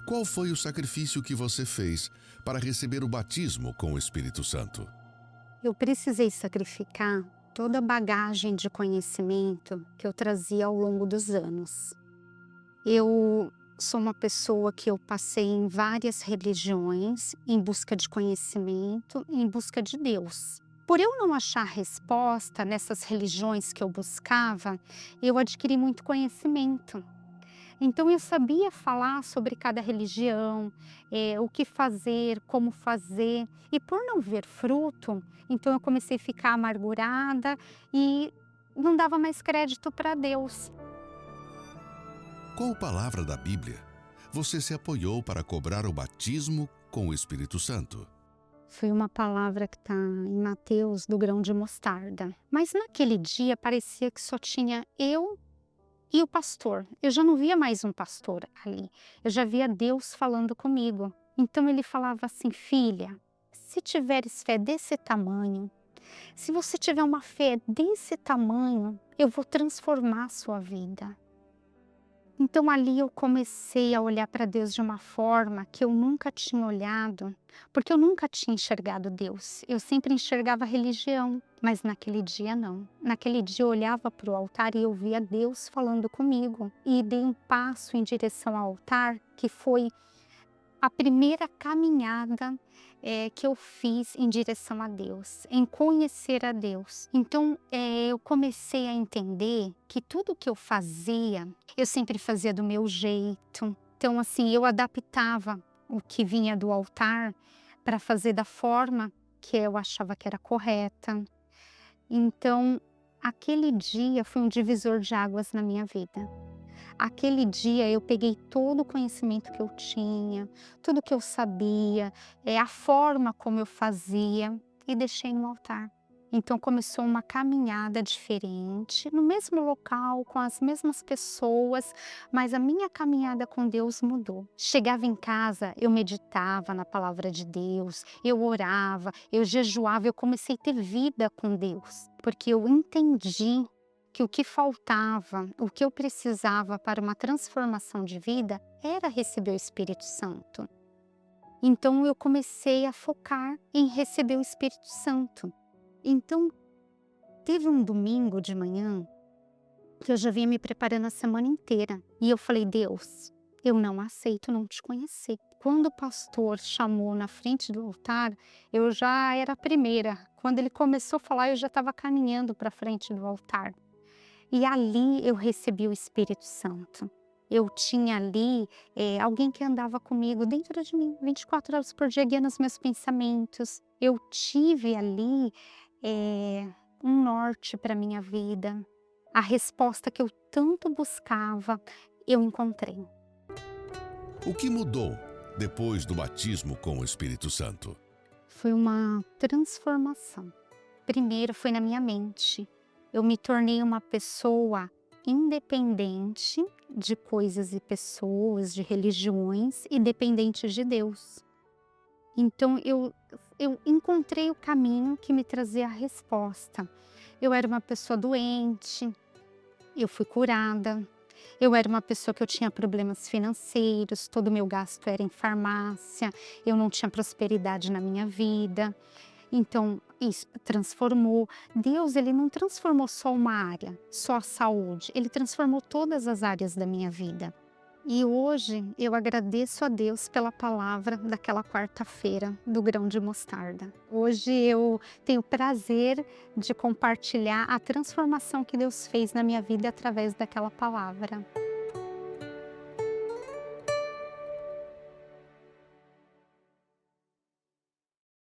Qual foi o sacrifício que você fez para receber o batismo com o Espírito Santo? Eu precisei sacrificar toda a bagagem de conhecimento que eu trazia ao longo dos anos. Eu sou uma pessoa que eu passei em várias religiões em busca de conhecimento, em busca de Deus. Por eu não achar resposta nessas religiões que eu buscava, eu adquiri muito conhecimento. Então eu sabia falar sobre cada religião, o que fazer, como fazer, e por não ver fruto, então eu comecei a ficar amargurada e não dava mais crédito para Deus. Qual palavra da Bíblia você se apoiou para cobrar o batismo com o Espírito Santo? Foi uma palavra que está em Mateus, do grão de mostarda. Mas naquele dia parecia que só tinha eu e o pastor. Eu já não via mais um pastor ali. Eu já via Deus falando comigo. Então ele falava assim: filha, se tiveres fé desse tamanho, se você tiver uma fé desse tamanho, eu vou transformar a sua vida. Então ali eu comecei a olhar para Deus de uma forma que eu nunca tinha olhado, porque eu nunca tinha enxergado Deus. Eu sempre enxergava religião, mas naquele dia não. Naquele dia eu olhava para o altar e eu via Deus falando comigo. E dei um passo em direção ao altar, que foi a primeira caminhada que eu fiz em direção a Deus, em conhecer a Deus. Então, eu comecei a entender que tudo que eu fazia, eu sempre fazia do meu jeito. Então, assim, eu adaptava o que vinha do altar para fazer da forma que eu achava que era correta. Então, aquele dia foi um divisor de águas na minha vida. Aquele dia eu peguei todo o conhecimento que eu tinha, tudo que eu sabia, a forma como eu fazia e deixei no altar. Então começou uma caminhada diferente, no mesmo local, com as mesmas pessoas, mas a minha caminhada com Deus mudou. Chegava em casa, eu meditava na palavra de Deus, eu orava, eu jejuava, eu comecei a ter vida com Deus, porque eu entendi que o que faltava, o que eu precisava para uma transformação de vida era receber o Espírito Santo. Então eu comecei a focar em receber o Espírito Santo. Então teve um domingo de manhã que eu já vinha me preparando a semana inteira e eu falei: Deus, eu não aceito não te conhecer. Quando o pastor chamou na frente do altar, eu já era a primeira. Quando ele começou a falar, eu já estava caminhando para a frente do altar. E ali eu recebi o Espírito Santo. Eu tinha ali alguém que andava comigo dentro de mim, 24 horas por dia, guiando os meus pensamentos. Eu tive ali um norte para a minha vida. A resposta que eu tanto buscava, eu encontrei. O que mudou depois do batismo com o Espírito Santo? Foi uma transformação. Primeiro foi na minha mente. Eu me tornei uma pessoa independente de coisas e pessoas, de religiões e dependente de Deus. Então eu encontrei o caminho que me trazia a resposta. Eu era uma pessoa doente, eu fui curada. Eu era uma pessoa que eu tinha problemas financeiros, todo o meu gasto era em farmácia, eu não tinha prosperidade na minha vida. Então, isso transformou. Deus, ele não transformou só uma área, só a saúde. Ele transformou todas as áreas da minha vida. E hoje eu agradeço a Deus pela palavra daquela quarta-feira do grão de mostarda. Hoje eu tenho prazer de compartilhar a transformação que Deus fez na minha vida através daquela palavra.